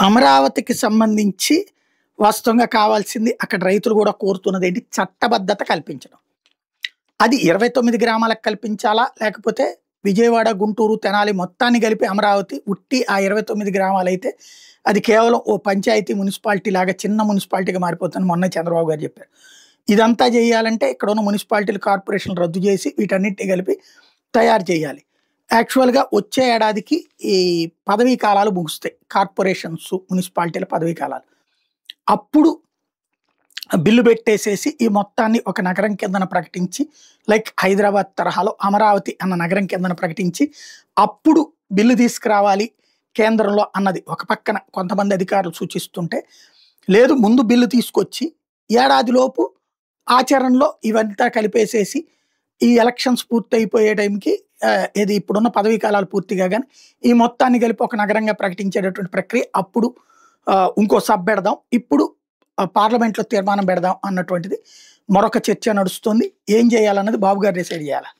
అమరావతికి సంబంధించి వాస్తవంగా కావాల్సింది అక్కడ రైతులు కూడా కోరుతున్నదేంటి? చట్టబద్ధత కల్పించడం. అది 29 గ్రామాలకు కల్పించాలా? లేకపోతే విజయవాడ, గుంటూరు, తెనాలి మొత్తాన్ని కలిపి అమరావతి ఉట్టి ఆ 29 గ్రామాలైతే అది కేవలం ఓ పంచాయతీ మున్సిపాలిటీ లాగా చిన్న మున్సిపాలిటీగా మారిపోతుందని మొన్నే చంద్రబాబు గారు చెప్పారు. ఇదంతా చేయాలంటే ఇక్కడ ఉన్న మున్సిపాలిటీలు, కార్పొరేషన్లు రద్దు చేసి వీటన్నిటిని కలిపి తయారు చేయాలి. యాక్చువల్‌గా వచ్చే ఏడాదికి ఈ పదవీ కాలాలు ముగుస్తాయి. కార్పొరేషన్స్, మున్సిపాలిటీల పదవీ కాలాలు. అప్పుడు బిల్లు పెట్టేసేసి ఈ మొత్తాన్ని ఒక నగరం కిందన ప్రకటించి లైక్ హైదరాబాద్ తరహాలో అమరావతి అన్న నగరం కిందన ప్రకటించి అప్పుడు బిల్లు తీసుకురావాలి కేంద్రంలో అన్నది ఒక పక్కన కొంతమంది అధికారులు సూచిస్తుంటే, లేదు ముందు బిల్లు తీసుకొచ్చి ఏడాదిలోపు ఆచరణలో ఇవంతా కలిపేసేసి ఈ ఎలక్షన్స్ పూర్తయిపోయే టైంకి ఇది ఇప్పుడున్న పదవీ కాలాలు పూర్తిగా కానీ ఈ మొత్తాన్ని కలిపి ఒక నగరంగా ప్రకటించేటటువంటి ప్రక్రియ అప్పుడు ఇంకో సబ్ పెడదాం, ఇప్పుడు పార్లమెంట్లో తీర్మానం పెడదాం అన్నటువంటిది మరొక చర్చ నడుస్తుంది. ఏం చేయాలన్నది బాబు గారు డిసైడ్ చేయాలి.